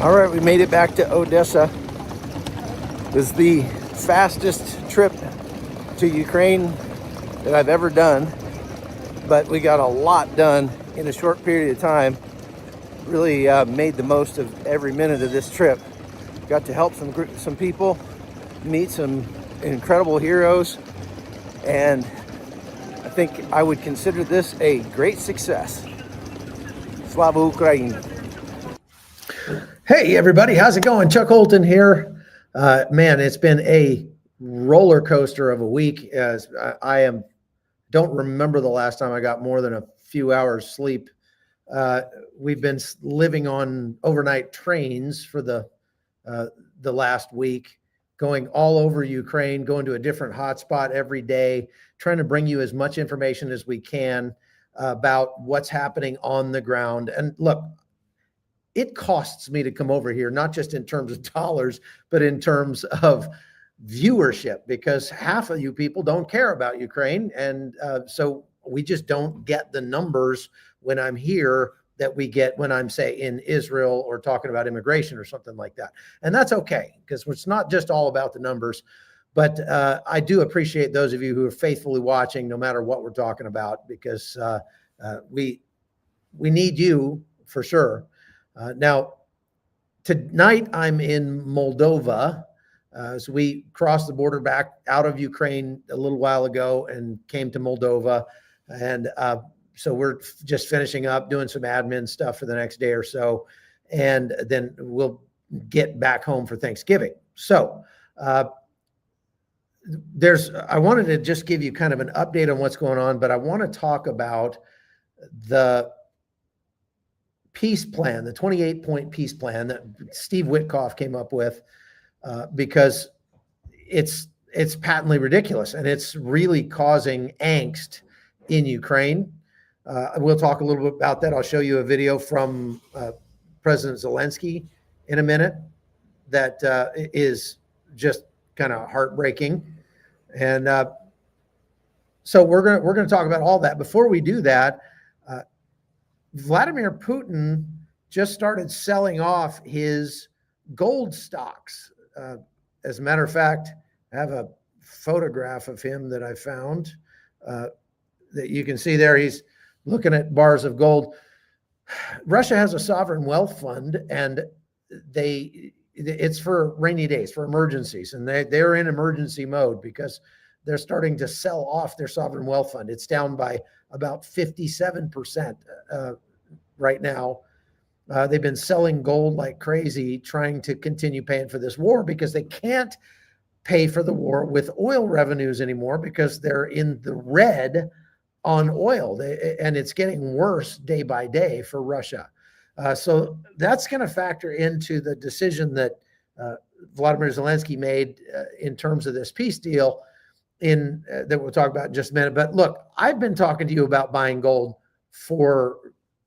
All right, we made it back to Odessa. It was the fastest trip to Ukraine that I've ever done, but we got a lot done in a short period of time. Really made the most of every minute of this trip. Got to help some people, meet some incredible heroes, and I think I would consider this a great success. Slava Ukraini. Hey everybody, how's it going? Chuck Holton here. Man, it's been a roller coaster of a week. As don't remember the last time I got more than a few hours sleep. We've been living on overnight trains for the last week, going all over Ukraine, going to a different hotspot every day, trying to bring you as much information as we can about what's happening on the ground. And look, it costs me to come over here, not just in terms of dollars, but in terms of viewership, because half of you people don't care about Ukraine. And so we just don't get the numbers when I'm here that we get when I'm, say, in Israel or talking about immigration or something like that. And that's okay, because it's not just all about the numbers. But I do appreciate those of you who are faithfully watching, no matter what we're talking about, because we need you for sure. Now, tonight I'm in Moldova. So we crossed the border back out of Ukraine a little while ago and came to Moldova. And so we're just finishing up, doing some admin stuff for the next day or so. And then we'll get back home for Thanksgiving. So I wanted to just give you kind of an update on what's going on, but I want to talk about the peace plan, the 28-point peace plan that Steve Witkoff came up with, because it's patently ridiculous and it's really causing angst in Ukraine. We'll talk a little bit about that. I'll show you a video from President Zelensky in a minute that is just kind of heartbreaking. And so we're going to talk about all that. Before we do that, Vladimir Putin just started selling off his gold stocks. As a matter of fact, I have a photograph of him that I found that you can see there. He's looking at bars of gold. Russia has a sovereign wealth fund, and it's for rainy days, for emergencies, and they're in emergency mode because they're starting to sell off their sovereign wealth fund. It's down by about 57% right now. They've been selling gold like crazy, trying to continue paying for this war because they can't pay for the war with oil revenues anymore because they're in the red on oil. And it's getting worse day by day for Russia. So that's going to factor into the decision that Vladimir Zelensky made in terms of this peace deal that we'll talk about in just a minute. But look, I've been talking to you about buying gold for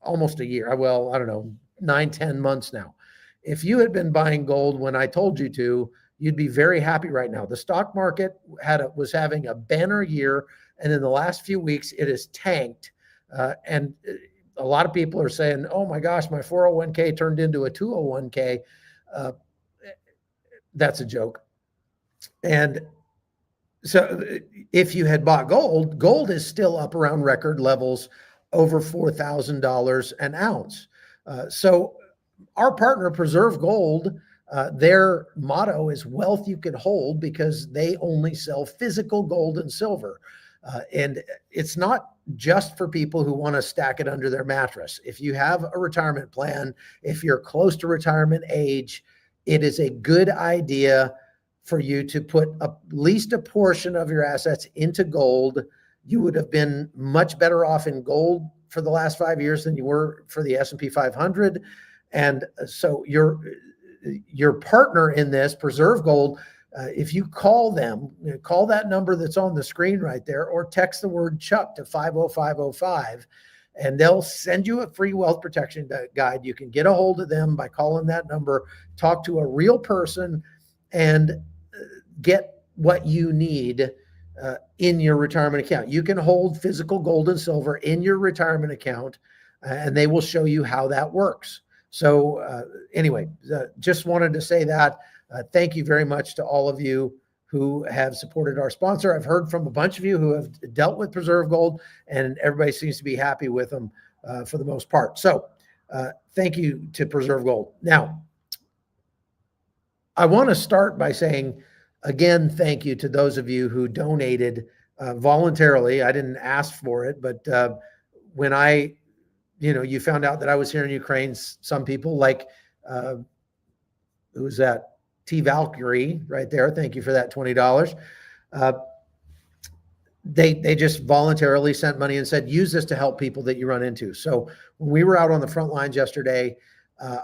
almost a year. Well, I don't know, 9-10 months now. If you had been buying gold when I told you to, you'd be very happy right now. The stock market was having a banner year, and in the last few weeks, it has tanked. And a lot of people are saying, oh my gosh, my 401k turned into a 201k. That's a joke. And so if you had bought gold is still up around record levels, over $4,000 an ounce. So our partner, Preserve Gold, their motto is wealth you can hold, because they only sell physical gold and silver. And it's not just for people who want to stack it under their mattress. If you have a retirement plan, if you're close to retirement age, it is a good idea for you to put at least a portion of your assets into gold. You would have been much better off in gold for the last 5 years than you were for the S&P 500. And so your partner in this, Preserve Gold, if you call them, call that number that's on the screen right there, or text the word Chuck to 50505, and they'll send you a free wealth protection guide. You can get a hold of them by calling that number, talk to a real person, and get what you need in your retirement account. You can hold physical gold and silver in your retirement account, and they will show you how that works. So anyway, just wanted to say that. Thank you very much to all of you who have supported our sponsor. I've heard from a bunch of you who have dealt with Preserve Gold, and everybody seems to be happy with them for the most part. So thank you to Preserve Gold. Now, I want to start by saying, again, thank you to those of you who donated voluntarily. I didn't ask for it, but when you found out that I was here in Ukraine, some people like, who was that? T Valkyrie right there. Thank you for that $20. They just voluntarily sent money and said, use this to help people that you run into. So when we were out on the front lines yesterday,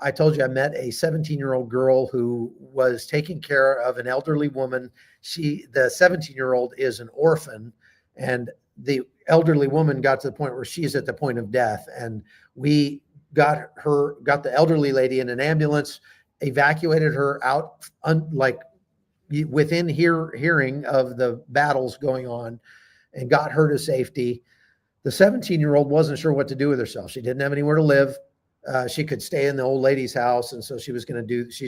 I told you I met a 17-year-old girl who was taking care of an elderly woman. The 17-year-old is an orphan, and the elderly woman got to the point where she's at the point of death. And we got the elderly lady in an ambulance, evacuated her out within hearing of the battles going on, and got her to safety. The 17-year-old wasn't sure what to do with herself. She didn't have anywhere to live. She could stay in the old lady's house. And so she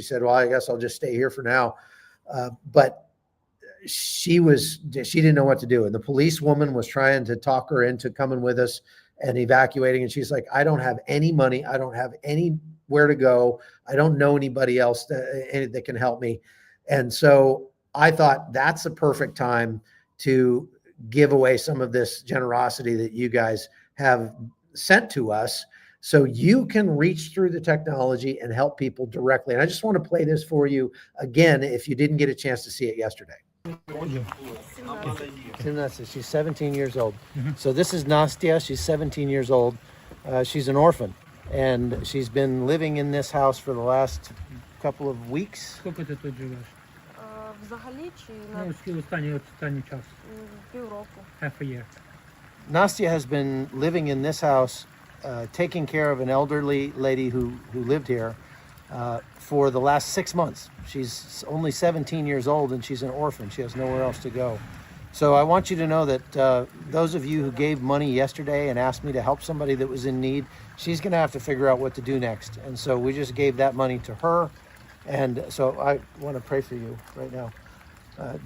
said, well, I guess I'll just stay here for now. But she didn't know what to do. And the police woman was trying to talk her into coming with us and evacuating. And she's like, I don't have any money. I don't have anywhere to go. I don't know anybody else that can help me. And so I thought that's a perfect time to give away some of this generosity that you guys have sent to us, so you can reach through the technology and help people directly. And I just want to play this for you again if you didn't get a chance to see it yesterday. She's 17 years old. So this is Nastya. She's 17 years old. She's an orphan, and she's been living in this house for the last couple of weeks. Взагалі чи останній час. Півроку. Half a year. Nastya has been living in this house, taking care of an elderly lady who lived here for the last 6 months. She's only 17 years old, and she's an orphan. She has nowhere else to go. So I want you to know that those of you who gave money yesterday and asked me to help somebody that was in need, she's going to have to figure out what to do next. And so we just gave that money to her. And so I want to pray for you right now.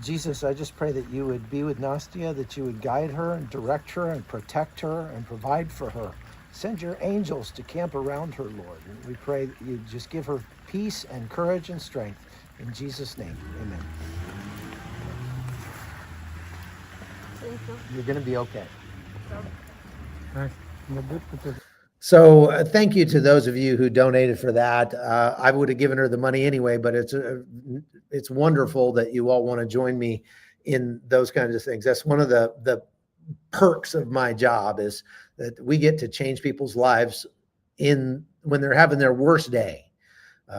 Jesus, I just pray that you would be with Nastya, that you would guide her and direct her and protect her and provide for her. Send your angels to camp around her, Lord. And we pray that you just give her peace and courage and strength. In Jesus' name, amen. Thank you. You're going to be okay. So thank you to those of you who donated for that. I would have given her the money anyway, but it's wonderful that you all want to join me in those kinds of things. That's one of the perks of my job, is that we get to change people's lives when they're having their worst day.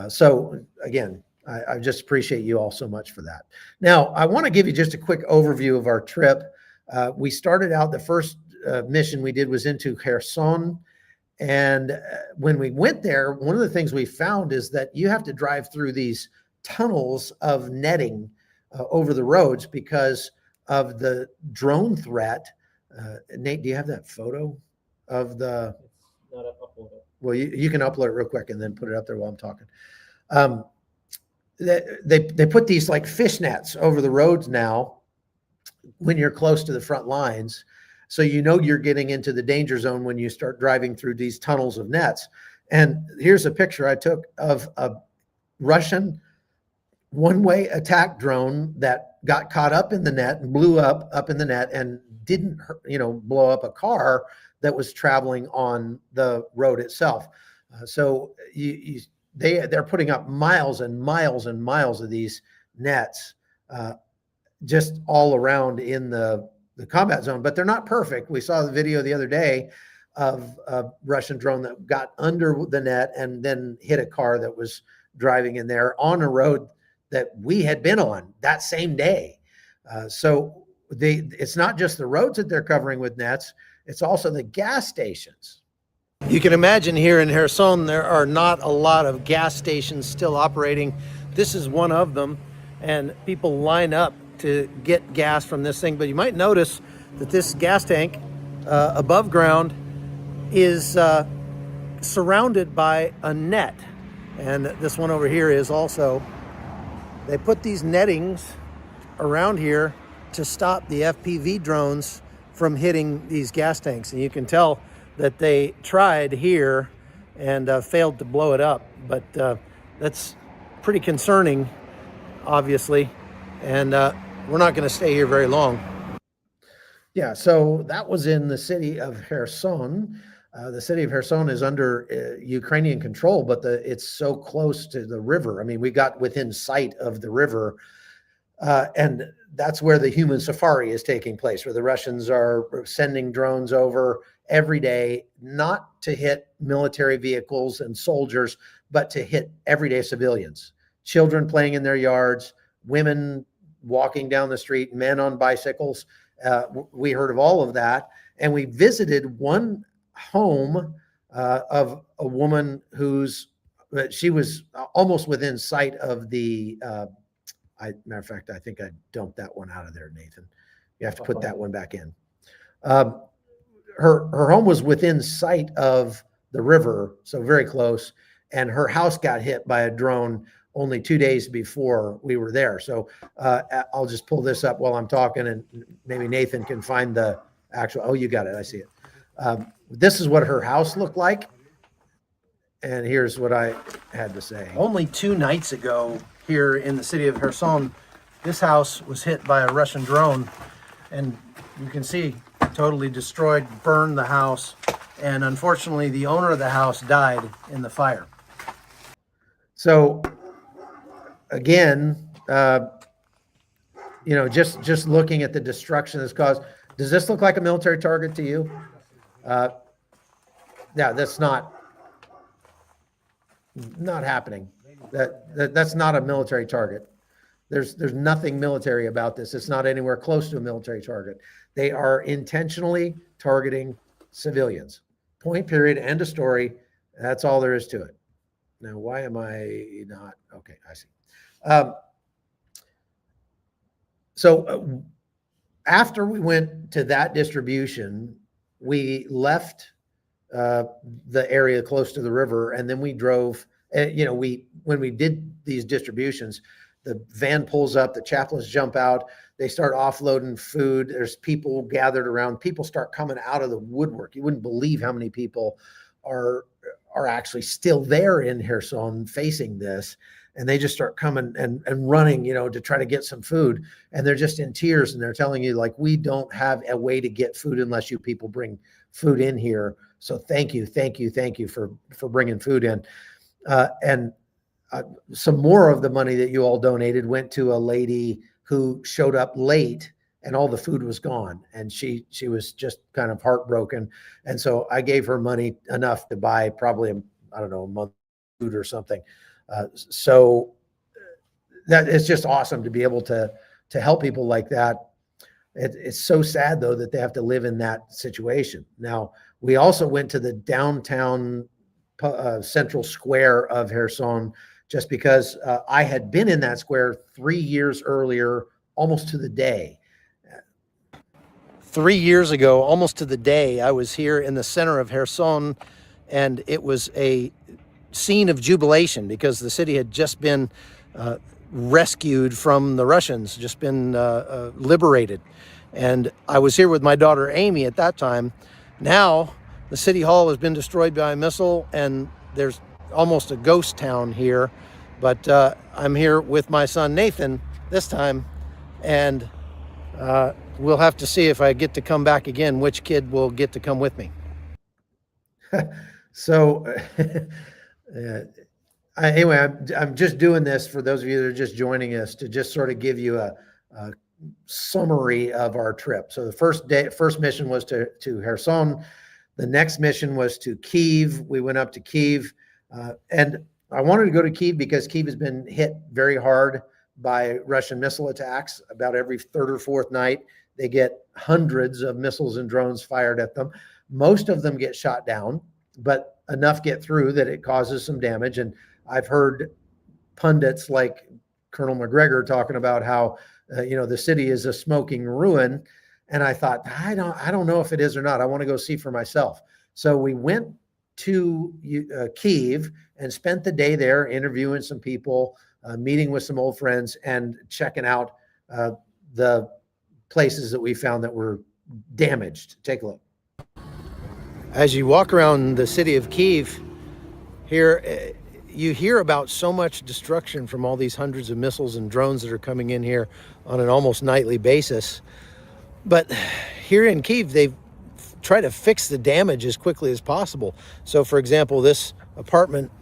So again, I just appreciate you all so much for that. Now, I want to give you just a quick overview of our trip. We started out, the first mission we did was into Kherson. And when we went there, one of the things we found is that you have to drive through these tunnels of netting over the roads because of the drone threat. Nate, do you have that photo of the? It's not uploaded. Well, you can upload it real quick and then put it up there while I'm talking. They put these like fish nets over the roads now when you're close to the front lines. So you know you're getting into the danger zone when you start driving through these tunnels of nets. And here's a picture I took of a Russian one-way attack drone that got caught up in the net and blew up in the net and didn't, blow up a car that was traveling on the road itself. So they're putting up miles and miles and miles of these nets just all around in the combat zone, but they're not perfect. We saw the video the other day of a Russian drone that got under the net and then hit a car that was driving in there on a road that we had been on that same day. So it's not just the roads that they're covering with nets, it's also the gas stations. You can imagine here in Kherson, there are not a lot of gas stations still operating. This is one of them, and people line up to get gas from this thing. But you might notice that this gas tank above ground is surrounded by a net. And this one over here is also, they put these nettings around here to stop the FPV drones from hitting these gas tanks. And you can tell that they tried here and failed to blow it up. But that's pretty concerning, obviously. And we're not going to stay here very long. Yeah, so that was in the city of Kherson. The city of Kherson is under Ukrainian control, but it's so close to the river. I mean, we got within sight of the river, and that's where the human safari is taking place, where the Russians are sending drones over every day, not to hit military vehicles and soldiers, but to hit everyday civilians, children playing in their yards, women walking down the street, men on bicycles. We heard of all of that, and we visited one home of a woman she was almost within sight of the. Matter of fact, I think I dumped that one out of there, Nathan. You have to put that one back in. Her home was within sight of the river, so very close, and her house got hit by a drone only 2 days before we were there. So I'll just pull this up while I'm talking, and maybe Nathan can find the actual. Oh, you got it. I see it. This is what her house looked like. And here's what I had to say. Only 2 nights ago here in the city of Kherson, this house was hit by a Russian drone. And you can see totally destroyed, burned the house. And unfortunately, the owner of the house died in the fire. So again, just looking at the destruction that's caused, does this look like a military target to you? Yeah, that's not happening. That's not a military target. There's nothing military about this. It's not anywhere close to a military target. They are intentionally targeting civilians. Point, period, end of story. That's all there is to it. Now, why am I not? Okay, I see. So after we went to that distribution, we left the area close to the river, and then we drove. When we did these distributions, the van pulls up, the chaplains jump out, they start offloading food. There's people gathered around. People start coming out of the woodwork. You wouldn't believe how many people are actually still there in Kherson facing this. And they just start coming and running, to try to get some food. And they're just in tears, and they're telling you, like, we don't have a way to get food unless you people bring food in here. So thank you for bringing food in. And some more of the money that you all donated went to a lady who showed up late, and all the food was gone. And she was just kind of heartbroken. And so I gave her money enough to buy probably, a month of food or something. So that it's just awesome to be able to help people like that. It's so sad, though, that they have to live in that situation. Now, we also went to the downtown central square of Kherson, just because I had been in that square 3 years earlier, almost to the day. 3 years ago, almost to the day, I was here in the center of Kherson, and it was a scene of jubilation because the city had just been rescued from the Russians, just been liberated. And I was here with my daughter Amy at that time. Now the city hall has been destroyed by a missile, and there's almost a ghost town here. But I'm here with my son Nathan this time, and we'll have to see if I get to come back again, which kid will get to come with me. So anyway, I'm just doing this for those of you that are just joining us to just sort of give you a summary of our trip. So the first mission was to Kherson. The next mission was to Kyiv. We went up to Kyiv, and I wanted to go to Kyiv because Kyiv has been hit very hard by Russian missile attacks. About every third or fourth night, they get hundreds of missiles and drones fired at them. Most of them get shot down, but enough get through that it causes some damage. And I've heard pundits like Colonel McGregor talking about how the city is a smoking ruin. And I thought, I don't know if it is or not. I want to go see for myself. So we went to Kyiv and spent the day there interviewing some people, meeting with some old friends, and checking out the places that we found that were damaged. Take a look. As you walk around the city of Kyiv here, you hear about so much destruction from all these hundreds of missiles and drones that are coming in here on an almost nightly basis. But here in Kyiv, they've tried to fix the damage as quickly as possible. So, for example, this apartment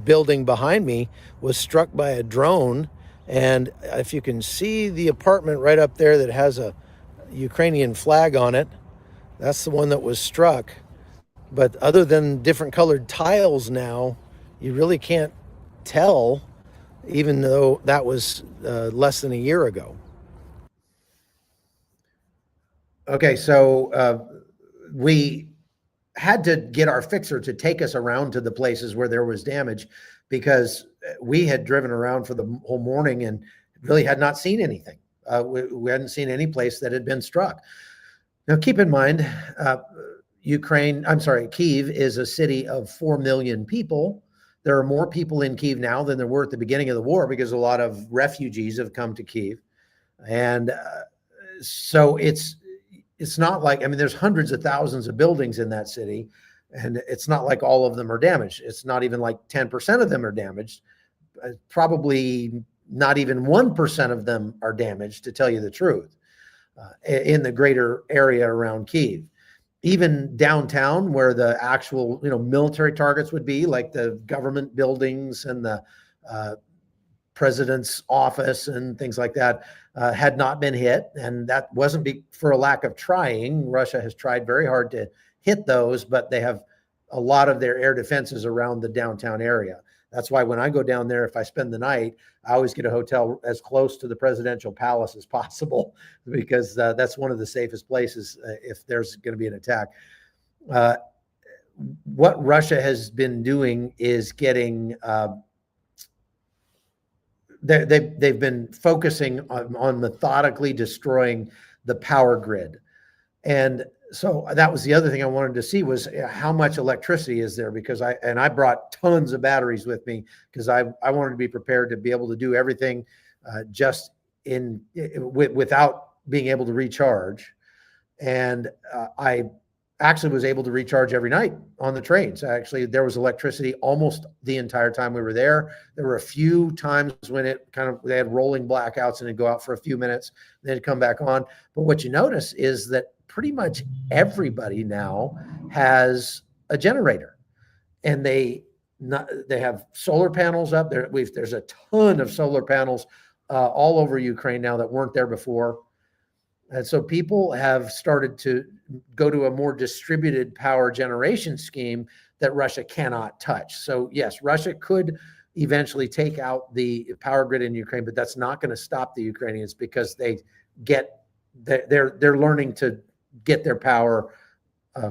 building behind me was struck by a drone. And if you can see the apartment right up there that has a Ukrainian flag on it, that's the one that was struck. But other than different colored tiles now, you really can't tell, even though that was less than a year ago. Okay, so we had to get our fixer to take us around to the places where there was damage, because we had driven around for the whole morning and really had not seen anything. We hadn't seen any place that had been struck. Now, keep in mind, Kyiv is a city of 4 million people. There are more people in Kyiv now than there were at the beginning of the war, because a lot of refugees have come to Kyiv. And so it's not like, I mean, there's hundreds of thousands of buildings in that city, and it's not like all of them are damaged. It's not even like 10% of them are damaged. Probably not even 1% of them are damaged, to tell you the truth, in the greater area around Kyiv. Even downtown, where the actual, military targets would be, like the government buildings and the president's office and things like that, had not been hit. And that wasn't for a lack of trying. Russia has tried very hard to hit those, but they have a lot of their air defenses around the downtown area. That's why when I go down there, if I spend the night, I always get a hotel as close to the presidential palace as possible, because that's one of the safest places if there's going to be an attack. What Russia has been doing is getting they've been focusing on methodically destroying the power grid. And so that was the other thing I wanted to see, was how much electricity is there, because I brought tons of batteries with me, because I wanted to be prepared to be able to do everything just without being able to recharge. And I actually was able to recharge every night on the trains. Actually, there was electricity almost the entire time we were there. There were a few times when they had rolling blackouts and it'd go out for a few minutes, then it'd come back on. But what you notice is that pretty much everybody now has a generator, and they have solar panels up there. There's a ton of solar panels all over Ukraine now that weren't there before. And so people have started to go to a more distributed power generation scheme that Russia cannot touch. So yes, Russia could eventually take out the power grid in Ukraine, but that's not going to stop the Ukrainians, because they're learning to get their power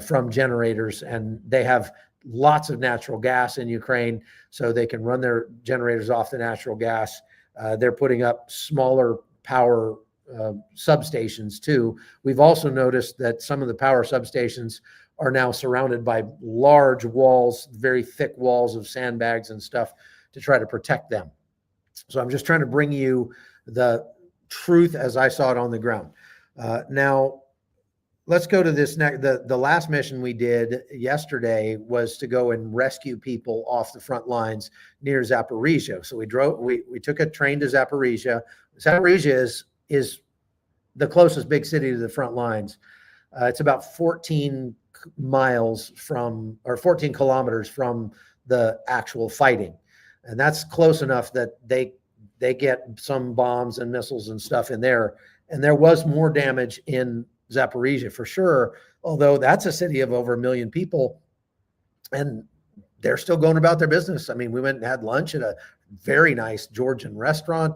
from generators, and they have lots of natural gas in Ukraine, so they can run their generators off the natural gas. They're putting up smaller power substations too. We've also noticed that some of the power substations are now surrounded by large walls, very thick walls of sandbags and stuff to try to protect them. So I'm just trying to bring you the truth as I saw it on the ground. Now, let's go to this next. The last mission we did yesterday was to go and rescue people off the front lines near Zaporizhzhia. So we took a train to Zaporizhzhia. Zaporizhzhia is the closest big city to the front lines. It's about 14 kilometers from the actual fighting. And that's close enough that they get some bombs and missiles and stuff in there. And there was more damage in Zaporizhzhia for sure, although that's a city of over 1 million people, and they're still going about their business. I mean, we went and had lunch at a very nice Georgian restaurant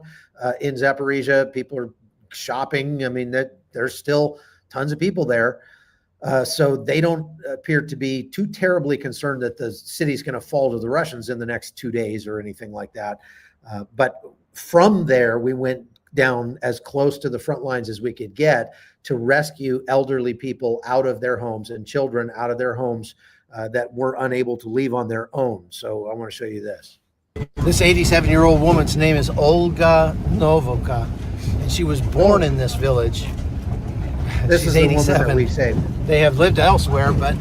in Zaporizhzhia. People are shopping. I mean, there's still tons of people there. So they don't appear to be too terribly concerned that the city's going to fall to the Russians in the next 2 days or anything like that. But from there, we went down as close to the front lines as we could get to rescue elderly people out of their homes and children out of their homes that were unable to leave on their own. So I want to show you this. This 87-year-old woman's name is Olga Novoka, and she was born in this village. This is the woman that we saved. They have lived elsewhere, but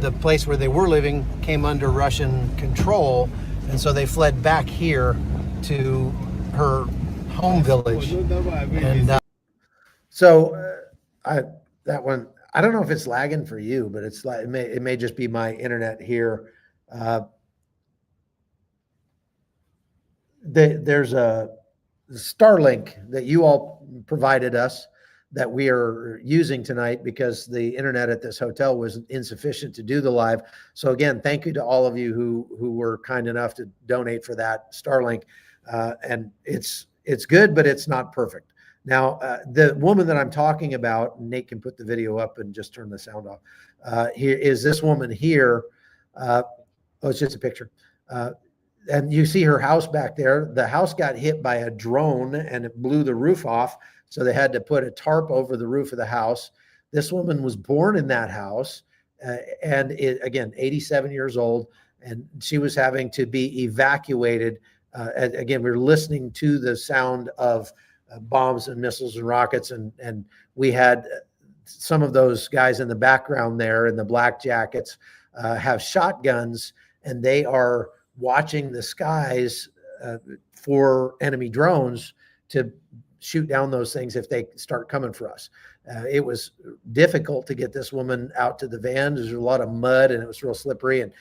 the place where they were living came under Russian control, and so they fled back here to her home village. And that one, I don't know if it's lagging for you, but it's like it may just be my internet here. There's a Starlink that you all provided us that we are using tonight because the internet at this hotel was insufficient to do the live. So again, thank you to all of you who were kind enough to donate for that Starlink. And it's good, but it's not perfect. Now, the woman that I'm talking about, Nate can put the video up and just turn the sound off. Here is this woman here. Oh, it's just a picture. And you see her house back there. The house got hit by a drone and it blew the roof off. So they had to put a tarp over the roof of the house. This woman was born in that house. And again, 87 years old. And she was having to be evacuated. Again, we were listening to the sound of bombs and missiles and rockets. And we had some of those guys in the background there in the black jackets have shotguns, and they are watching the skies for enemy drones to shoot down those things if they start coming for us. It was difficult to get this woman out to the van. There's a lot of mud and it was real slippery, and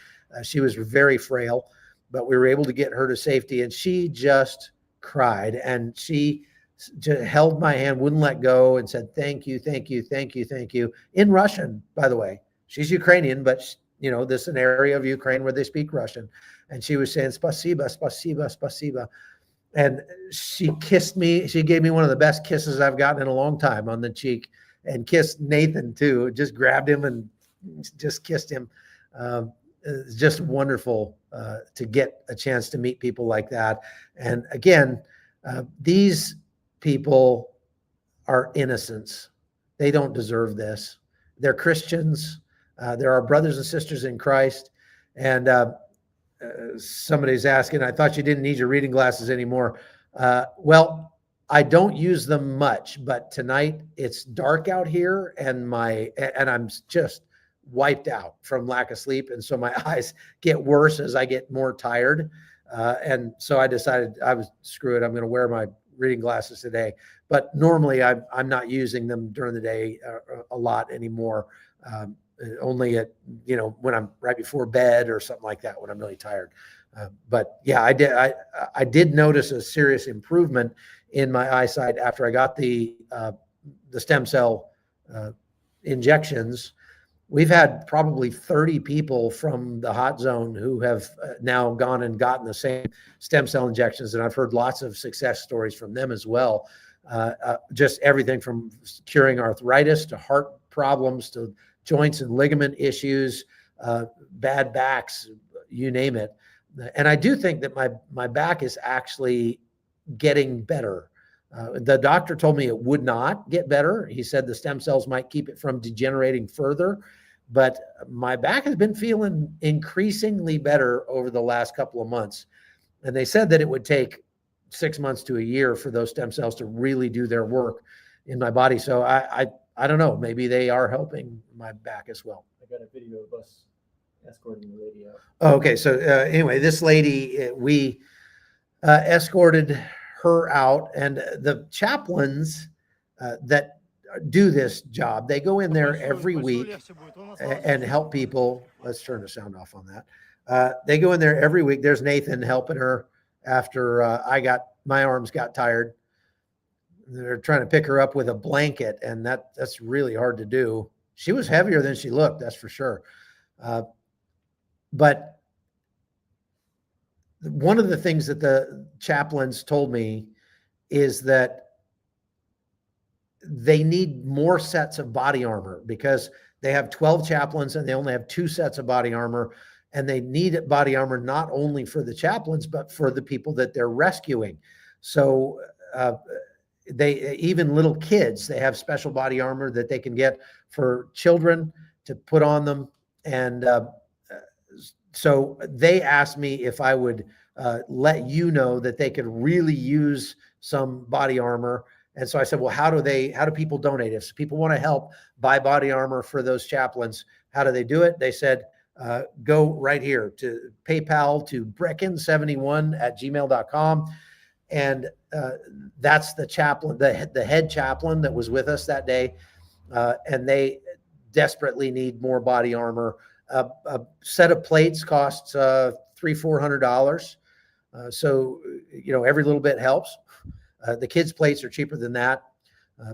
she was very frail, but we were able to get her to safety, and she just cried, and she just held my hand, wouldn't let go, and said, thank you, thank you, thank you, thank you, in Russian, by the way. She's Ukrainian, but you know, this is an area of Ukraine where they speak Russian. And she was saying, spasiba, spasiba, spasiba. And she kissed me. She gave me one of the best kisses I've gotten in a long time on the cheek, and kissed Nathan too. Just grabbed him and just kissed him. It's just wonderful to get a chance to meet people like that. And again, these people are innocents. They don't deserve this. They're Christians. They're our brothers and sisters in Christ. And somebody's asking, I thought you didn't need your reading glasses anymore. Well, I don't use them much, but tonight it's dark out here, and I'm just wiped out from lack of sleep. And so my eyes get worse as I get more tired. And so I decided screw it. I'm going to wear my reading glasses today, but normally I'm not using them during the day a lot anymore. Only at, you know, when I'm right before bed or something like that, when I'm really tired. But yeah, I did notice a serious improvement in my eyesight after I got the stem cell injections. We've had probably 30 people from the hot zone who have now gone and gotten the same stem cell injections. And I've heard lots of success stories from them as well. Just everything from curing arthritis to heart problems to joints and ligament issues, bad backs, you name it. And I do think that my back is actually getting better. The doctor told me it would not get better. He said the stem cells might keep it from degenerating further, but my back has been feeling increasingly better over the last couple of months. And they said that it would take 6 months to a year for those stem cells to really do their work in my body. So I don't know, maybe they are helping my back as well. I got a video of us escorting the lady out. Okay, so anyway, this lady, we escorted her out, and the chaplains that do this job, they go in there every week and help people. Let's turn the sound off on that. They go in there every week. There's Nathan helping her after my arms got tired. They're trying to pick her up with a blanket, and that's really hard to do. She was heavier than she looked, that's for sure. But one of the things that the chaplains told me is that they need more sets of body armor, because they have 12 chaplains and they only have 2 sets of body armor. And they need body armor not only for the chaplains, but for the people that they're rescuing. So they, even little kids, they have special body armor that they can get for children to put on them. And So they asked me if I would let you know that they could really use some body armor. And so I said, well, how do people donate? If people want to help buy body armor for those chaplains, how do they do it? They said, go right here to PayPal to brecken71@gmail.com. And that's the chaplain, the head chaplain that was with us that day. And they desperately need more body armor. A set of plates costs $300-400. So, every little bit helps. The kids' plates are cheaper than that.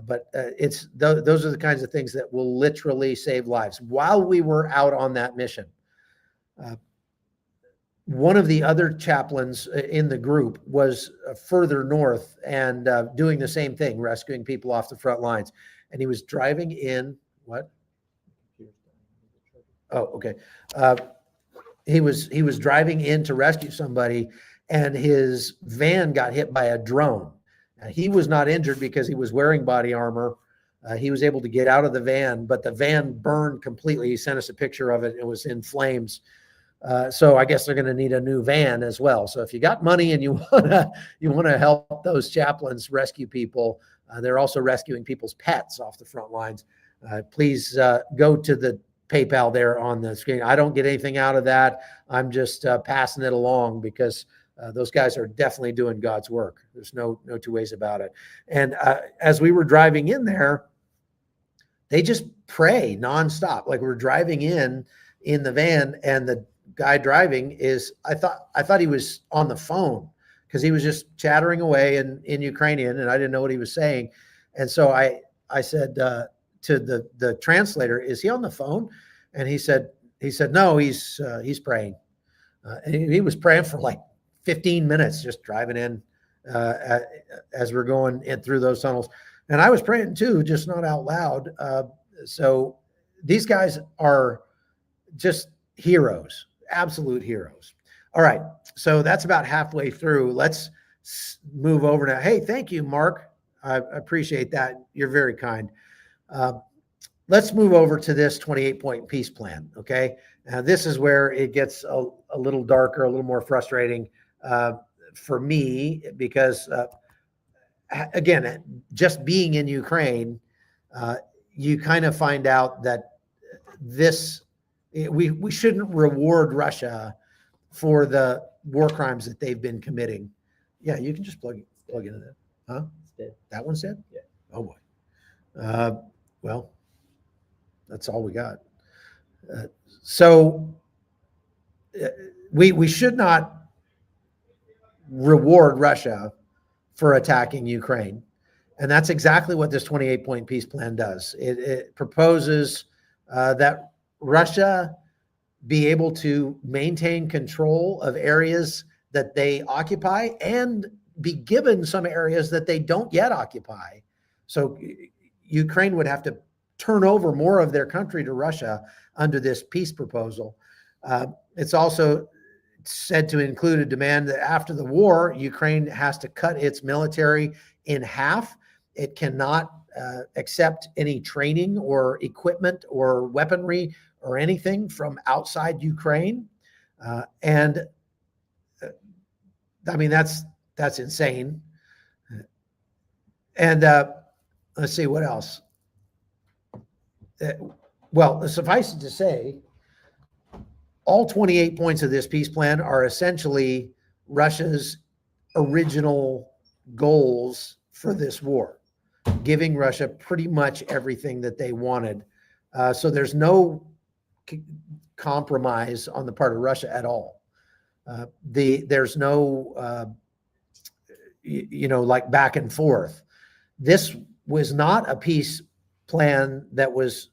But those are the kinds of things that will literally save lives. While we were out on that mission, one of the other chaplains in the group was further north and doing the same thing, rescuing people off the front lines. And he was driving in, what? Oh, okay. He was driving in to rescue somebody, and his van got hit by a drone. He was not injured because he was wearing body armor. He was able to get out of the van, but the van burned completely. He sent us a picture of it. It was in flames. So I guess they're going to need a new van as well. So if you got money and you want to help those chaplains rescue people, they're also rescuing people's pets off the front lines. Please go to the PayPal there on the screen. I don't get anything out of that. I'm just passing it along because those guys are definitely doing God's work. There's no two ways about it. And as we were driving in there, they just pray nonstop. Like we're driving in the van, and the guy driving I thought he was on the phone because he was just chattering away in Ukrainian, and I didn't know what he was saying. And so I said to the translator, "Is he on the phone?" And he said, "No, he's praying." And he was praying for like 15 minutes, just driving in as we're going in through those tunnels. And I was praying too, just not out loud. So these guys are just heroes, absolute heroes. All right, so that's about halfway through. Let's move over now. Hey, thank you, Mark. I appreciate that. You're very kind. Let's move over to this 28-point peace plan, okay? Now, this is where it gets a little darker, a little more frustrating for me because, again, just being in Ukraine, you kind of find out that we shouldn't reward Russia for the war crimes that they've been committing. Yeah, you can just plug into that. Huh? It's dead. That one's dead? Yeah. Oh, boy. Well, that's all we got. So we should not reward Russia for attacking Ukraine. And that's exactly what this 28-point peace plan does. It proposes that Russia be able to maintain control of areas that they occupy and be given some areas that they don't yet occupy. So Ukraine would have to turn over more of their country to Russia under this peace proposal. It's also said to include a demand that after the war, Ukraine has to cut its military in half. It cannot accept any training or equipment or weaponry or anything from outside Ukraine. And I mean, that's insane. And let's see what else. Well, suffice it to say, all 28 points of this peace plan are essentially Russia's original goals for this war, giving Russia pretty much everything that they wanted. So there's no compromise on the part of Russia at all. There's no, like back and forth. This was not a peace plan that was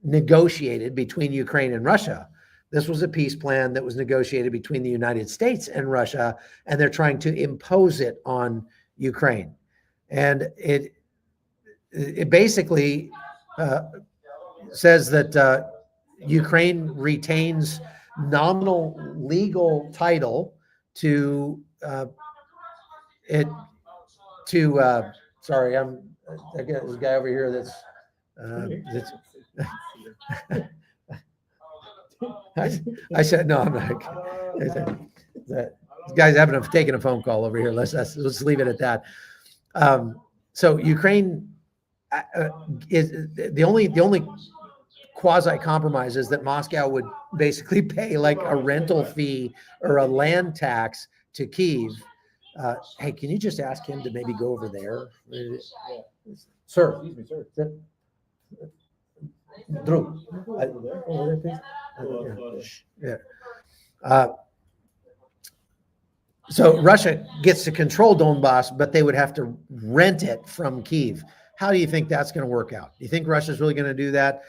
negotiated between Ukraine and Russia. This was a peace plan that was negotiated between the United States and Russia, and they're trying to impose it on Ukraine. And it basically says that Ukraine retains nominal legal title to sorry, I got this guy over here that's I said, no, I'm not. I said, this guy's taking a phone call over here. Let's leave it at that. So Ukraine is the only quasi compromise is that Moscow would basically pay like a rental fee or a land tax to Kyiv. Hey, can you just ask him to maybe go over there? Sir. Excuse me, sir. Drew. Over there, please. Yeah. So Russia gets to control Donbass, but they would have to rent it from Kyiv. How do you think that's going to work out? Do you think Russia's really going to do that?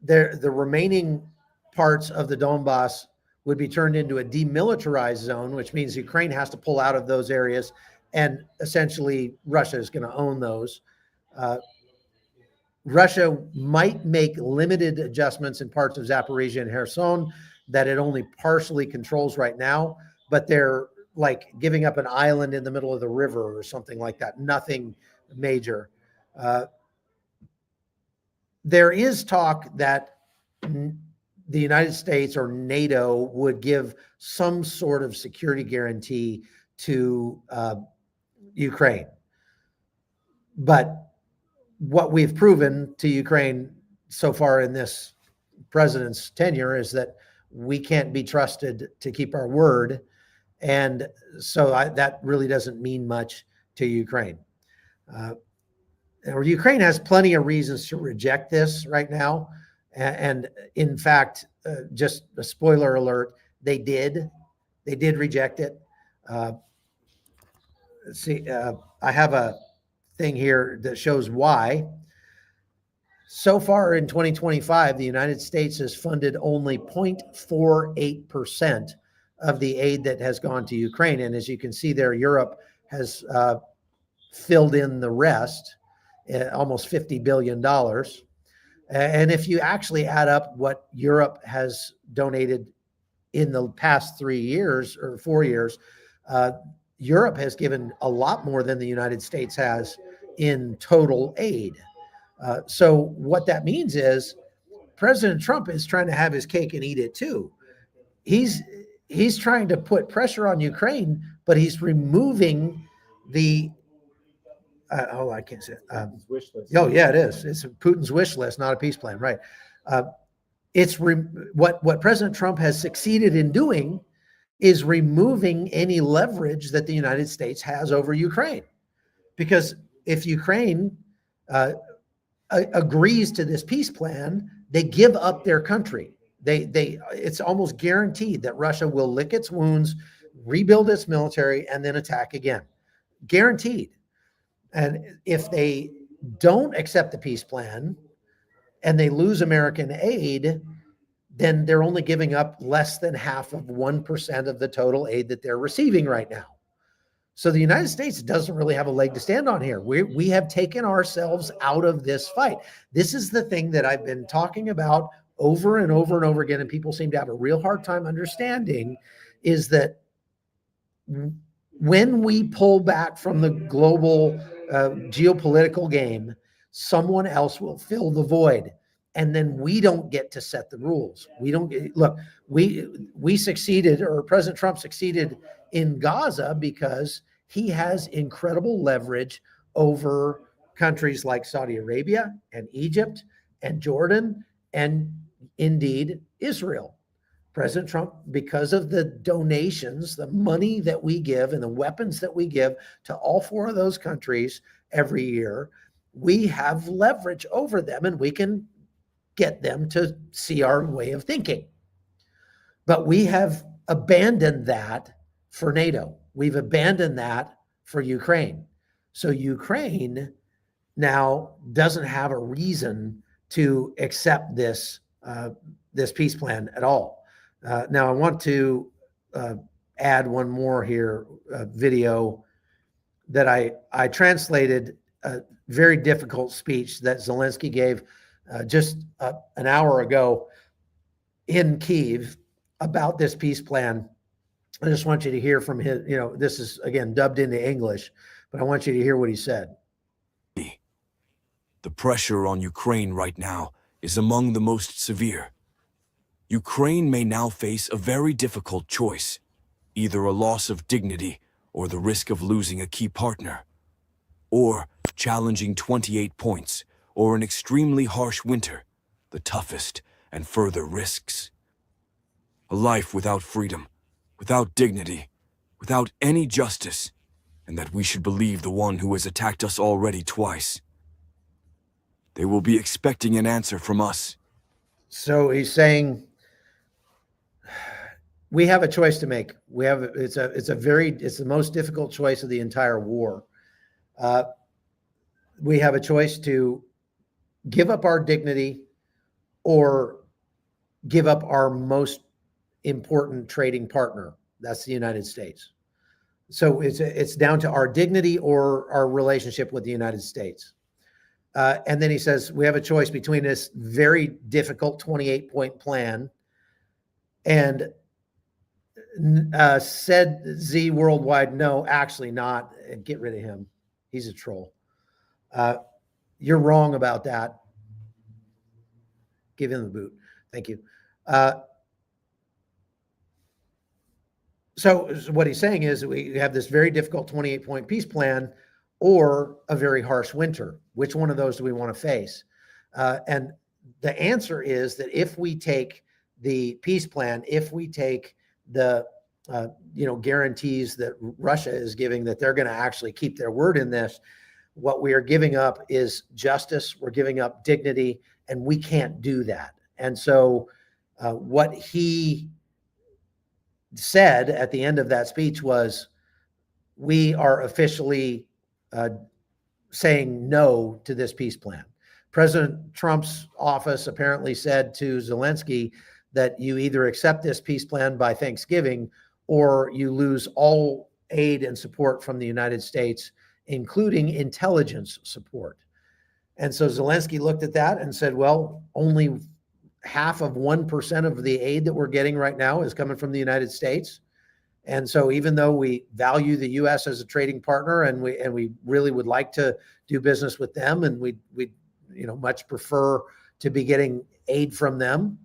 The remaining parts of the Donbass would be turned into a demilitarized zone, which means Ukraine has to pull out of those areas, and essentially Russia is going to own those. Russia might make limited adjustments in parts of Zaporizhzhia and Kherson that it only partially controls right now, but they're like giving up an island in the middle of the river or something like that. Nothing major. There is talk that the United States or NATO would give some sort of security guarantee to Ukraine. But what we've proven to Ukraine so far in this president's tenure is that we can't be trusted to keep our word. And so that really doesn't mean much to Ukraine. Ukraine has plenty of reasons to reject this right now. And in fact, just a spoiler alert, they did reject it. I have a thing here that shows why. So far in 2025, the United States has funded only 0.48% of the aid that has gone to Ukraine. And as you can see there, Europe has filled in the rest, almost $50 billion. And if you actually add up what Europe has donated in the past 3 years or 4 years, Europe has given a lot more than the United States has in total aid. So what that means is President Trump is trying to have his cake and eat it too. He's trying to put pressure on Ukraine, but he's removing the I can't say it. Wish list. Oh yeah, it is. It's Putin's wish list, not a peace plan, right? What President Trump has succeeded in doing is removing any leverage that the United States has over Ukraine, because if Ukraine agrees to this peace plan, they give up their country. It's almost guaranteed that Russia will lick its wounds, rebuild its military, and then attack again. Guaranteed. And if they don't accept the peace plan and they lose American aid, then they're only giving up less than half of 1% of the total aid that they're receiving right now. So the United States doesn't really have a leg to stand on here. We have taken ourselves out of this fight. This is the thing that I've been talking about over and over and over again, and people seem to have a real hard time understanding, is that when we pull back from the global geopolitical game, someone else will fill the void. And then we don't get to set the rules. We don't get, look, we succeeded, or President Trump succeeded in Gaza because he has incredible leverage over countries like Saudi Arabia and Egypt and Jordan and indeed Israel. President Trump, because of the donations, the money that we give and the weapons that we give to all four of those countries every year, we have leverage over them and we can get them to see our way of thinking. But we have abandoned that for NATO. We've abandoned that for Ukraine. So Ukraine now doesn't have a reason to accept this peace plan at all. Now I want to add one more here, video that I translated a very difficult speech that Zelensky gave just an hour ago in Kyiv about this peace plan. I just want you to hear from his, this is again dubbed into English, but I want you to hear what he said. The pressure on Ukraine right now is among the most severe. Ukraine may now face a very difficult choice, either a loss of dignity or the risk of losing a key partner, or challenging 28 points or an extremely harsh winter, the toughest and further risks. A life without freedom, without dignity, without any justice, and that we should believe the one who has attacked us already twice. They will be expecting an answer from us. So he's saying we have a choice to make. It's the most difficult choice of the entire war. We have a choice to give up our dignity or give up our most important trading partner. That's the United States. So it's down to our dignity or our relationship with the United States. And then he says, we have a choice between this very difficult 28-point plan and said Z Worldwide, no, actually not. Get rid of him. He's a troll. You're wrong about that. Give him the boot. Thank you. So what he's saying is we have this very difficult 28-point peace plan or a very harsh winter. Which one of those do we want to face? And the answer is that if we take the peace plan, if we take the guarantees that Russia is giving that they're going to actually keep their word in this, what we are giving up is justice. We're giving up dignity, and we can't do that. And so what he said at the end of that speech was, we are officially saying no to this peace plan. President Trump's office apparently said to Zelensky that you either accept this peace plan by Thanksgiving or you lose all aid and support from the United States, including intelligence support. And so Zelensky looked at that and said, well, only half of 1% of the aid that we're getting right now is coming from the United States. And so even though we value the U.S. as a trading partner and we really would like to do business with them, and we much prefer to be getting aid from them,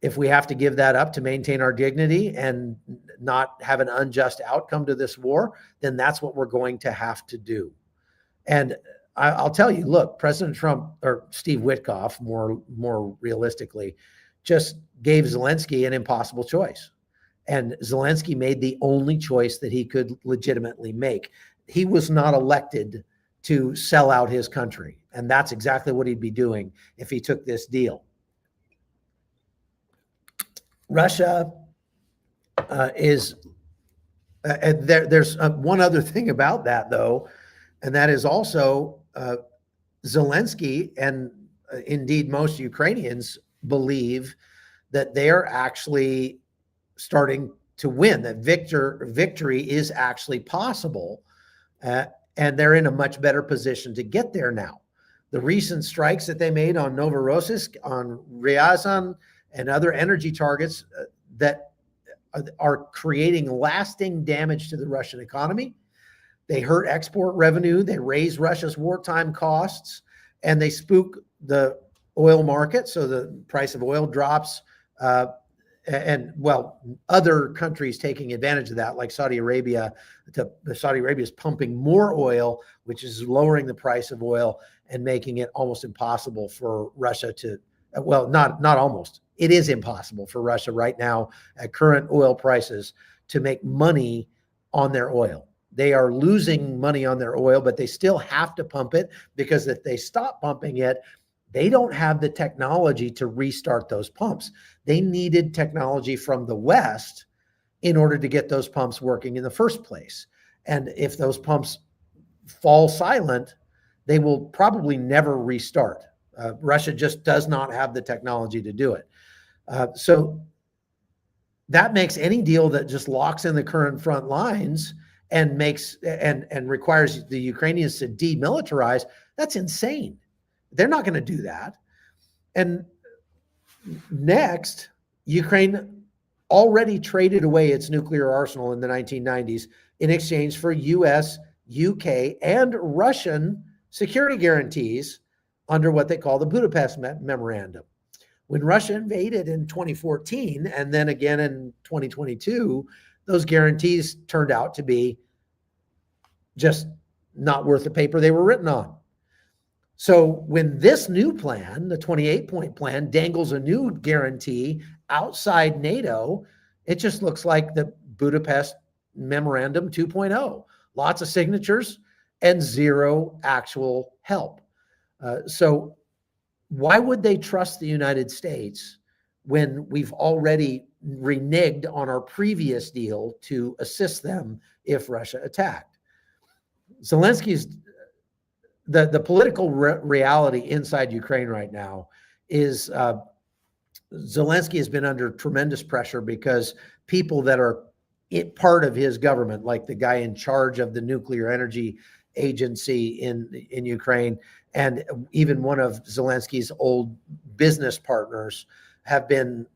if we have to give that up to maintain our dignity and not have an unjust outcome to this war, then that's what we're going to have to do. And I'll tell you, look, President Trump, or Steve Witkoff, more realistically, just gave Zelensky an impossible choice. And Zelensky made the only choice that he could legitimately make. He was not elected to sell out his country. And that's exactly what he'd be doing if he took this deal. Russia is, there's one other thing about that, though, and that is also Zelensky and indeed most Ukrainians believe that they're actually starting to win, that victory is actually possible, and they're in a much better position to get there now. The recent strikes that they made on Novorossiysk, on Ryazan, and other energy targets that are creating lasting damage to the Russian economy. They hurt export revenue, they raise Russia's wartime costs, and they spook the oil market, so the price of oil drops. And other countries taking advantage of that, like Saudi Arabia. Saudi Arabia is pumping more oil, which is lowering the price of oil and making it almost impossible for Russia to, not almost. It is impossible for Russia right now at current oil prices to make money on their oil. They are losing money on their oil, but they still have to pump it, because if they stop pumping it, they don't have the technology to restart those pumps. They needed technology from the West in order to get those pumps working in the first place. And if those pumps fall silent, they will probably never restart. Russia just does not have the technology to do it. So that makes any deal that just locks in the current front lines and makes and requires the Ukrainians to demilitarize, that's insane. They're not going to do that. And next, Ukraine already traded away its nuclear arsenal in the 1990s in exchange for US, UK, and Russian security guarantees under what they call the Budapest Memorandum. When Russia invaded in 2014 and then again in 2022, those guarantees turned out to be just not worth the paper they were written on. So when this new plan, the 28-point plan, dangles a new guarantee outside NATO, it just looks like the Budapest Memorandum 2.0. Lots of signatures and zero actual help. So why would they trust the United States when we've already reneged on our previous deal to assist them if Russia attacked? Zelensky's the political reality inside Ukraine right now is Zelensky has been under tremendous pressure because people that are part of his government, like the guy in charge of the nuclear energy agency in Ukraine, and even one of Zelensky's old business partners have been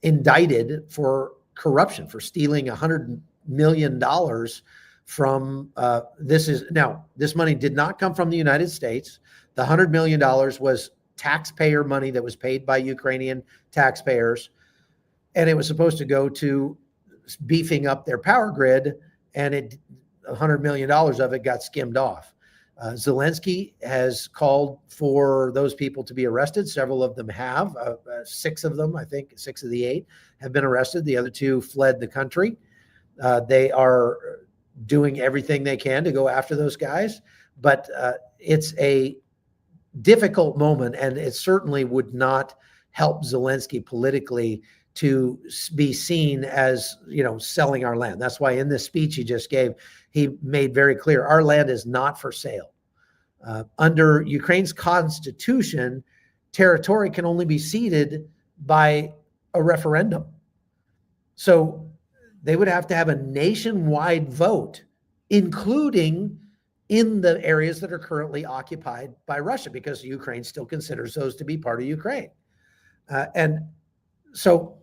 indicted for corruption, for stealing $100 million from this money did not come from the United States. The $100 million was taxpayer money that was paid by Ukrainian taxpayers, and it was supposed to go to beefing up their power grid, and $100 million of it got skimmed off. Zelensky has called for those people to be arrested. Several of them have. 6 of them, I think, 6 of the 8 have been arrested. The other 2 fled the country. They are doing everything they can to go after those guys, but it's a difficult moment, and it certainly would not help Zelensky politically to be seen as, selling our land. That's why in this speech he just gave, he made very clear our land is not for sale. Under Ukraine's constitution, territory can only be ceded by a referendum. So they would have to have a nationwide vote, including in the areas that are currently occupied by Russia, because Ukraine still considers those to be part of Ukraine. And so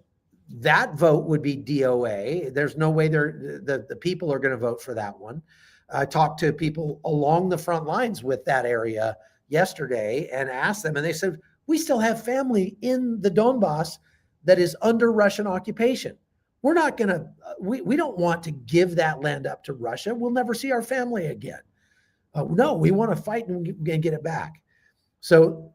that vote would be DOA. There's no way the people are going to vote for that one. I talked to people along the front lines with that area yesterday and asked them, and they said, we still have family in the Donbass that is under Russian occupation. We're not going to, we don't want to give that land up to Russia. We'll never see our family again. No, we want to fight and get it back. So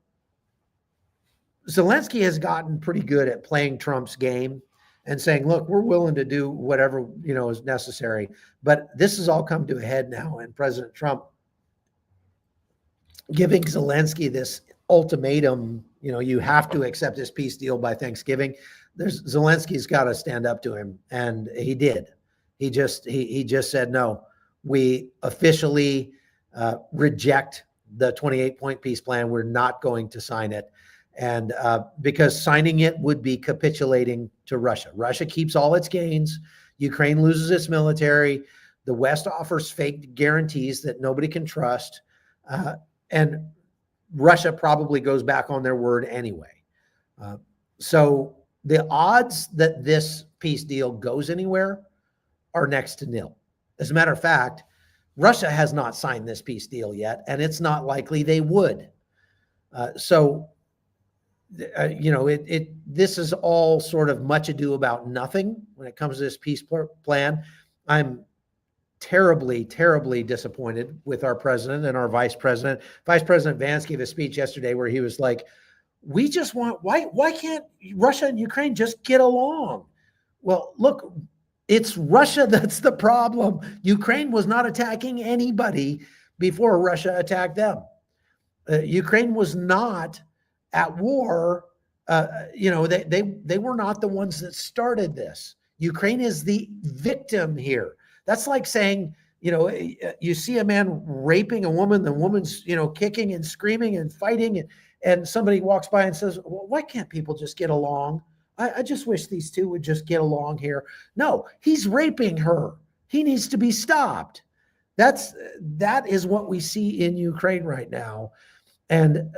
Zelensky has gotten pretty good at playing Trump's game and saying, look, we're willing to do whatever, is necessary. But this has all come to a head now. And President Trump giving Zelensky this ultimatum, you have to accept this peace deal by Thanksgiving. Zelensky's got to stand up to him. And he did. He just said, no, we officially reject the 28-point peace plan. We're not going to sign it. And because signing it would be capitulating to Russia. Russia keeps all its gains. Ukraine loses its military. The West offers fake guarantees that nobody can trust. And Russia probably goes back on their word anyway. So the odds that this peace deal goes anywhere are next to nil. As a matter of fact, Russia has not signed this peace deal yet, and it's not likely they would. This is all sort of much ado about nothing when it comes to this peace plan. I'm terribly, terribly disappointed with our president and our vice president. Vice President Vance gave a speech yesterday where he was like, we just want, why can't Russia and Ukraine just get along? Well, look, it's Russia that's the problem. Ukraine was not attacking anybody before Russia attacked them. Ukraine was not at war. They were not the ones that started this. Ukraine is the victim here. That's like saying, you see a man raping a woman, the woman's, kicking and screaming and fighting, and somebody walks by and says, well, why can't people just get along? I just wish these two would just get along here. No, he's raping her. He needs to be stopped. That is what we see in Ukraine right now. And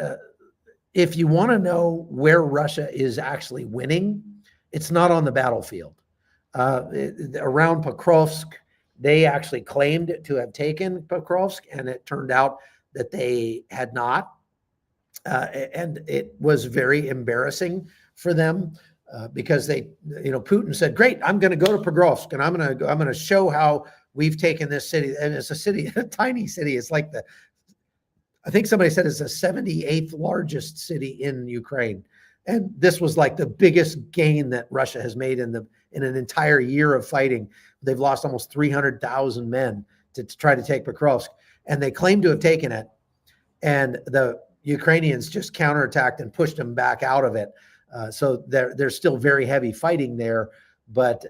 if you want to know where Russia is actually winning, it's not on the battlefield. Around Pokrovsk, they actually claimed to have taken Pokrovsk, and it turned out that they had not. and it was very embarrassing for them because Putin said, "Great, I'm going to go to Pokrovsk and I'm going to show how we've taken this city." And it's a city, a tiny city. It's like I think somebody said it's the 78th largest city in Ukraine, and this was like the biggest gain that Russia has made in an entire year of fighting. They've lost almost 300,000 men to try to take Pokrovsk, and they claim to have taken it, and the Ukrainians just counterattacked and pushed them back out of it. So there's still very heavy fighting there, but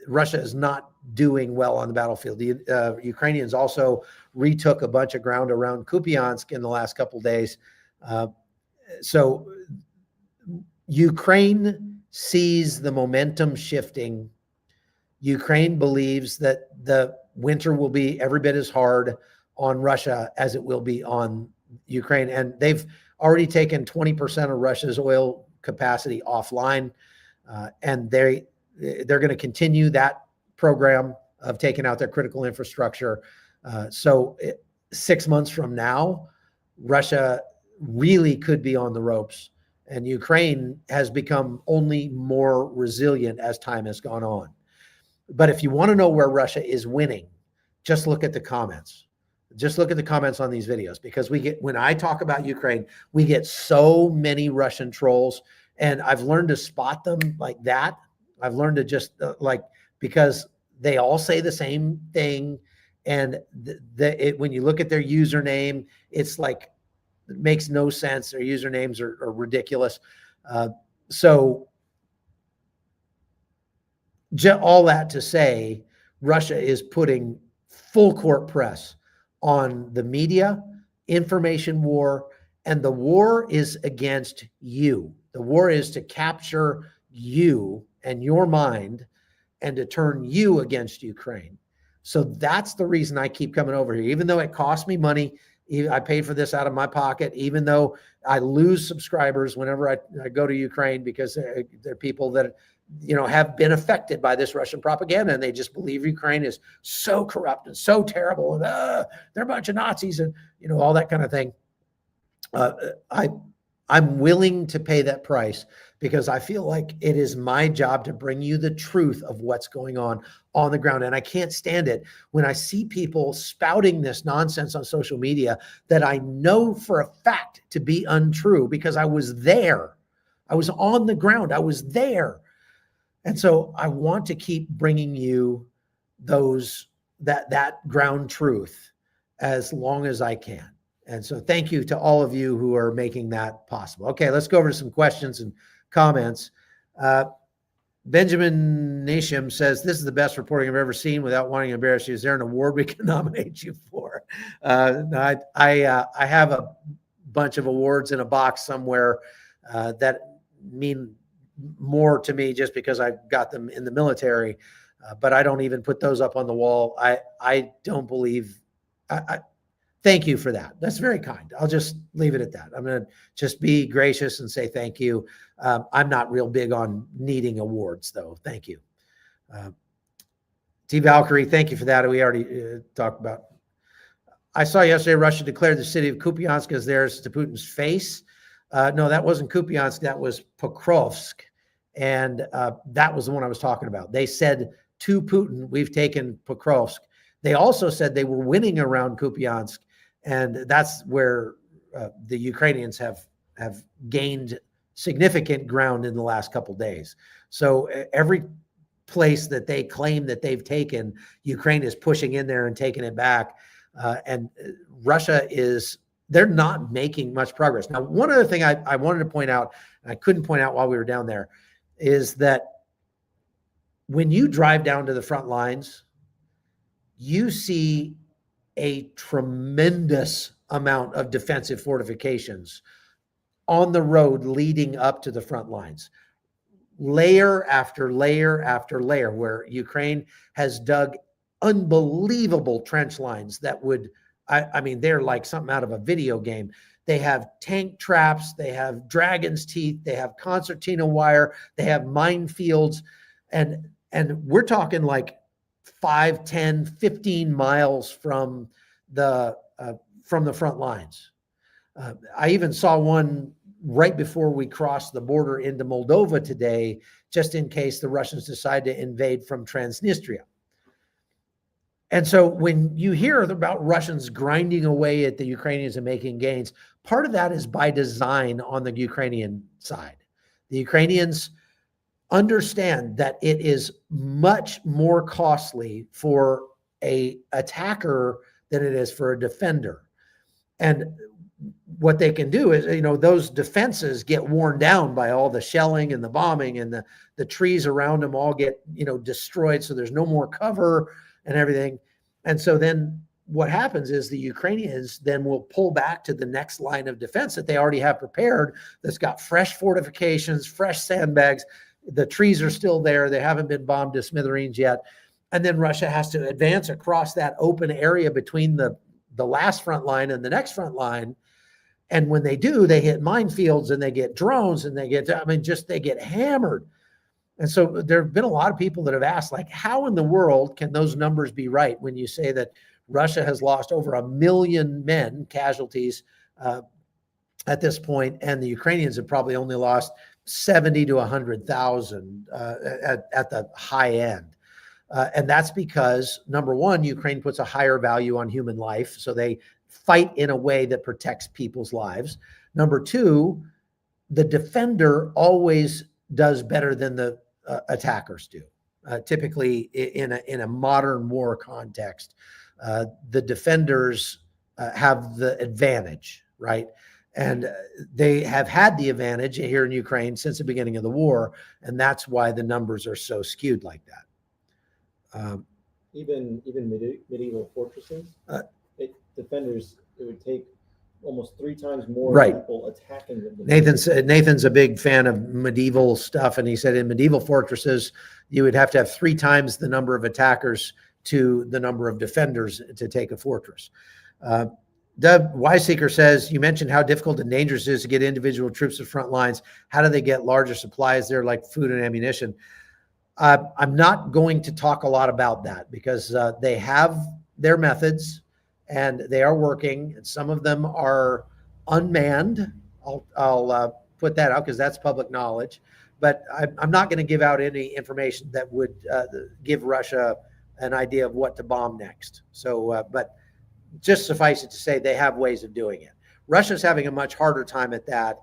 Russia is not doing well on the battlefield. The Ukrainians also retook a bunch of ground around Kupiansk in the last couple of days. So Ukraine sees the momentum shifting. Ukraine believes that the winter will be every bit as hard on Russia as it will be on Ukraine. And they've already taken 20% of Russia's oil capacity offline. And they're going to continue that program of taking out their critical infrastructure. So 6 months from now, Russia really could be on the ropes, and Ukraine has become only more resilient as time has gone on. But if you want to know where Russia is winning, just look at the comments. Just look at the comments on these videos, because when I talk about Ukraine, we get so many Russian trolls, and I've learned to spot them like that. I've learned to just because they all say the same thing. And when you look at their username, it's like, it makes no sense. Their usernames are ridiculous. So all that to say, Russia is putting full court press on the media, information war, and the war is against you. The war is to capture you and your mind and to turn you against Ukraine. So that's the reason I keep coming over here, even though it costs me money. I paid for this out of my pocket, even though I lose subscribers whenever I go to Ukraine, because they're people that, have been affected by this Russian propaganda, and they just believe Ukraine is so corrupt and so terrible, and they're a bunch of Nazis, and all that kind of thing. I'm willing to pay that price because I feel like it is my job to bring you the truth of what's going on the ground. And I can't stand it when I see people spouting this nonsense on social media that I know for a fact to be untrue, because I was there. I was on the ground. I was there. And so I want to keep bringing you that ground truth as long as I can. And so thank you to all of you who are making that possible. Okay, let's go over to some questions and comments. Benjamin Nashim says, "This is the best reporting I've ever seen. Without wanting to embarrass you, is there an award we can nominate you for?" I have a bunch of awards in a box somewhere that mean more to me just because I got them in the military, but I don't even put those up on the wall. I don't believe. Thank you for that. That's very kind. I'll just leave it at that. I'm going to just be gracious and say thank you. I'm not real big on needing awards, though. Thank you. T. Valkyrie, thank you for that. We already talked about. I saw yesterday Russia declared the city of Kupiansk as theirs to Putin's face. No, that wasn't Kupiansk. That was Pokrovsk. And that was the one I was talking about. They said to Putin, "We've taken Pokrovsk." They also said they were winning around Kupiansk. And that's where the Ukrainians have gained significant ground in the last couple of days. So every place that they claim that they've taken, Ukraine is pushing in there and taking it back. And Russia they're not making much progress. Now, one other thing I wanted to point out, and I couldn't point out while we were down there, is that when you drive down to the front lines, you see a tremendous amount of defensive fortifications on the road leading up to the front lines. Layer after layer after layer, where Ukraine has dug unbelievable trench lines that would, I mean, they're like something out of a video game. They have tank traps, they have dragon's teeth, they have concertina wire, they have minefields, and we're talking like 5, 10, 15 miles from the front lines. I even saw one right before we crossed the border into Moldova today, just in case the Russians decide to invade from Transnistria. And so when you hear about Russians grinding away at the Ukrainians and making gains, part of that is by design on the Ukrainian side. The Ukrainians understand that it is much more costly for an attacker than it is for a defender. And what they can do is, those defenses get worn down by all the shelling and the bombing, and the trees around them all get, destroyed. So there's no more cover and everything. And so then what happens is the Ukrainians then will pull back to the next line of defense that they already have prepared, that's got fresh fortifications, fresh sandbags. The trees are still there. They haven't been bombed to smithereens yet. And then Russia has to advance across that open area between the last front line and the next front line. And when they do, they hit minefields and they get drones and they get hammered. And so there have been a lot of people that have asked, like, how in the world can those numbers be right when you say that Russia has lost over 1 million men, casualties at this point, and the Ukrainians have probably only lost 70 to 100,000 at the high end. And that's because, number one, Ukraine puts a higher value on human life. So they fight in a way that protects people's lives. Number two, the defender always does better than the attackers do. Typically in a modern war context, the defenders have the advantage, right? And they have had the advantage here in Ukraine since the beginning of the war. And that's why the numbers are so skewed like that. Even medieval fortresses, defenders, it would take almost 3 times more people attacking them. Nathan's a big fan of medieval stuff, and he said in medieval fortresses you would have to have 3 times the number of attackers to the number of defenders to take a fortress. Doug Wyseeker says, you mentioned how difficult and dangerous it is to get individual troops to front lines. How do they get larger supplies there, like food and ammunition? I'm not going to talk a lot about that because they have their methods and they are working. And some of them are unmanned. I'll put that out because that's public knowledge. But I'm not going to give out any information that would give Russia an idea of what to bomb next. So, but just suffice it to say they have ways of doing it. Russia's having a much harder time at that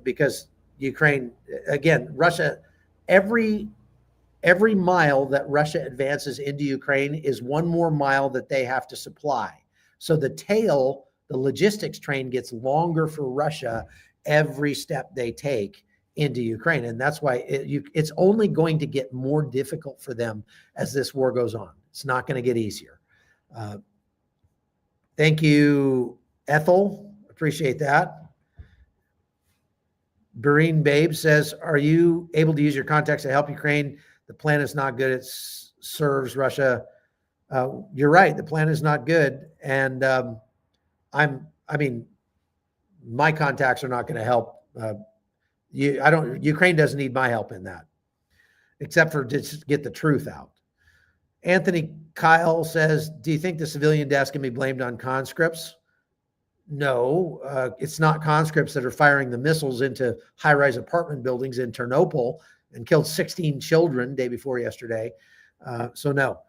because Ukraine, again, Russia, every mile that Russia advances into Ukraine is one more mile that they have to supply. So the tail, the logistics train gets longer for Russia every step they take into Ukraine. And that's why it's only going to get more difficult for them as this war goes on. It's not going to get easier. Thank you, Ethel. Appreciate that. Barine Babe says, are you able to use your contacts to help Ukraine? The plan is not good. It serves Russia. You're right. The plan is not good. And my contacts are not going to help. Ukraine doesn't need my help in that, except for just get the truth out. Anthony Kyle says, do you think the civilian deaths can be blamed on conscripts? No, it's not conscripts that are firing the missiles into high-rise apartment buildings in Ternopil and killed 16 children day before yesterday. So no.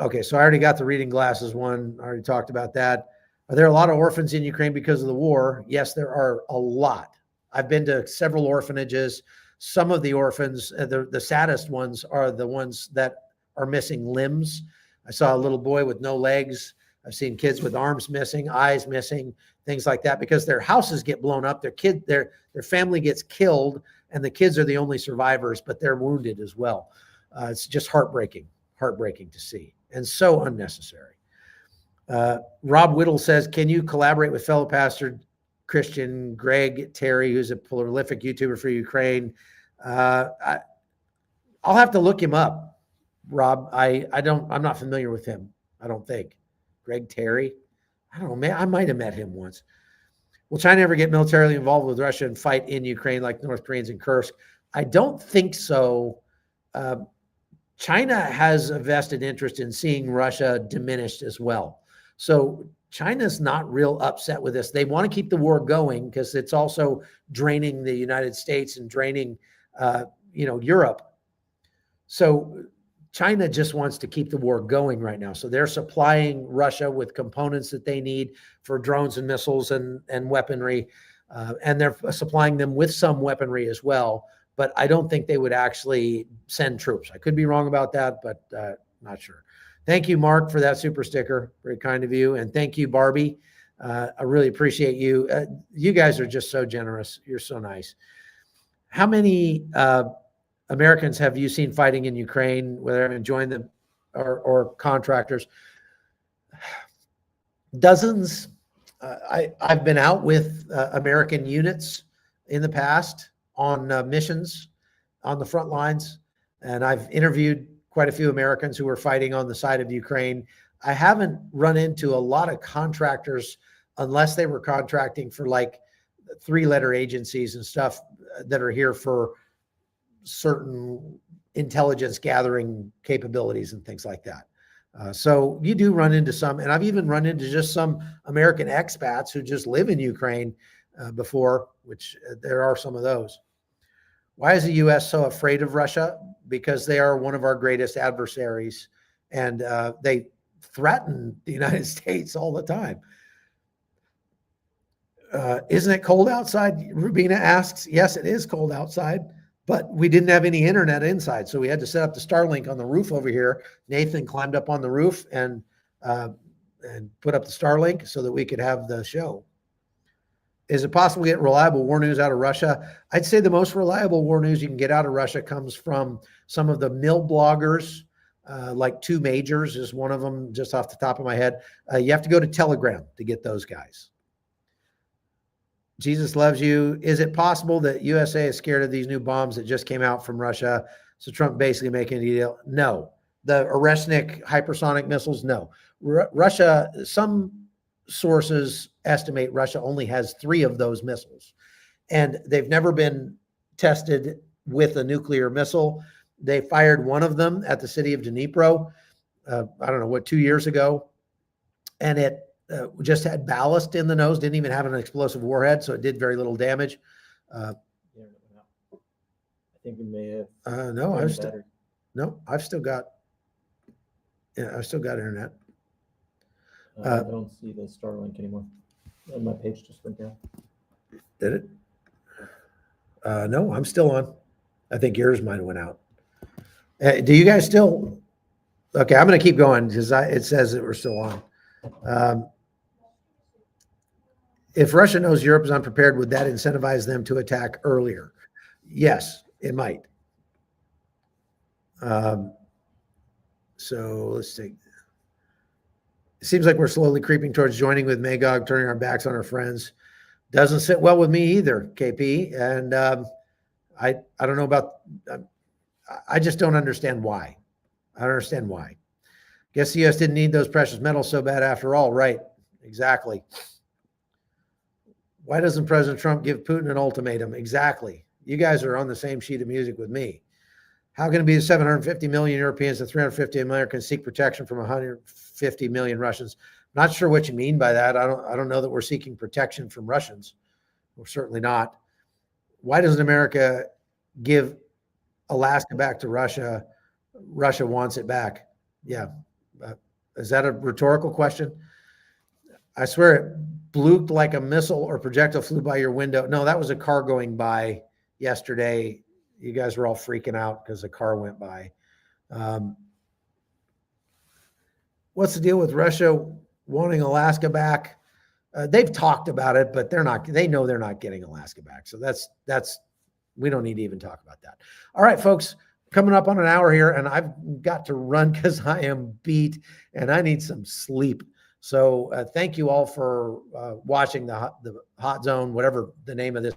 Okay, so I already got the reading glasses one. I already talked about that. Are there a lot of orphans in Ukraine because of the war? Yes, there are a lot. I've been to several orphanages. Some of the orphans, the saddest ones, are the ones that are missing limbs. I saw a little boy with no legs. I've seen kids with arms missing, eyes missing, things like that, because their houses get blown up. Their family gets killed, and the kids are the only survivors, but they're wounded as well. It's just heartbreaking to see, and so unnecessary. Rob Whittle says, can you collaborate with fellow pastor Christian Greg Terry, who's a prolific YouTuber for Ukraine? I'll have to look him up, Rob. I'm not familiar with him. I don't think. Greg Terry? I don't know, man. I might have met him once. Will China ever get militarily involved with Russia and fight in Ukraine like North Koreans in Kursk? I don't think so. China has a vested interest in seeing Russia diminished as well. So China's not real upset with this. They want to keep the war going because it's also draining the United States and draining, Europe. So China just wants to keep the war going right now. So they're supplying Russia with components that they need for drones and missiles and weaponry. And they're supplying them with some weaponry as well. But I don't think they would actually send troops. I could be wrong about that, but not sure. Thank you, Mark, for that super sticker. Very kind of you. And thank you, Barbie. I really appreciate you. You guys are just so generous. You're so nice. How many Americans have you seen fighting in Ukraine, whether they're enjoying them or contractors? Dozens. I've been out with American units in the past on missions on the front lines, and I've interviewed quite a few Americans who were fighting on the side of Ukraine. I haven't run into a lot of contractors unless they were contracting for like 3-letter agencies and stuff that are here for certain intelligence gathering capabilities and things like that. So you do run into some, and I've even run into just some American expats who just live in Ukraine before, which there are some of those. Why is the U.S. so afraid of Russia? Because they are one of our greatest adversaries, and they threaten the United States all the time. Isn't it cold outside? Rubina asks. Yes, it is cold outside, but we didn't have any internet inside, so we had to set up the Starlink on the roof over here. Nathan climbed up on the roof and put up the Starlink so that we could have the show. Is it possible to get reliable war news out of Russia? I'd say the most reliable war news you can get out of Russia comes from some of the mill bloggers, like Two Majors is one of them, just off the top of my head. You have to go to Telegram to get those guys. Jesus loves you. Is it possible that USA is scared of these new bombs that just came out from Russia? So Trump basically making a deal? No. The Oreshnik hypersonic missiles? No. Russia, some sources estimate Russia only has 3 of those missiles, and they've never been tested with a nuclear missile. They fired one of them at the city of Dnipro, I don't know, 2 years ago, and it just had ballast in the nose, didn't even have an explosive warhead, so it did very little damage. I think we may have. No, I've still got internet. I don't see the Starlink anymore. And my page just went down. Did it? No, I'm still on. I think yours might have went out. Do you guys still? Okay, I'm going to keep going because it says that we're still on. If Russia knows Europe is unprepared, would that incentivize them to attack earlier? Yes, it might. So let's take. It seems like we're slowly creeping towards joining with Magog, turning our backs on our friends. Doesn't sit well with me either, KP. And I don't know about. I just don't understand why. I don't understand why. Guess the U.S. didn't need those precious metals so bad after all. Right? Exactly. Why doesn't President Trump give Putin an ultimatum? Exactly. You guys are on the same sheet of music with me. How can it be that 750 million Europeans and 350 Americans seek protection from 150 million Russians? Not sure what you mean by that. I don't know that we're seeking protection from Russians. We're certainly not. Why doesn't America give Alaska back to Russia? Russia wants it back. Yeah. Is that a rhetorical question? I swear it bluked like a missile or projectile flew by your window. No, that was a car going by yesterday. You guys were all freaking out because a car went by. What's the deal with Russia wanting Alaska back? They've talked about it, but they know they're not getting Alaska back. So that's we don't need to even talk about that. All right, folks, coming up on an hour here, and I've got to run because I am beat and I need some sleep. So thank you all for watching the Hot Zone, whatever the name of this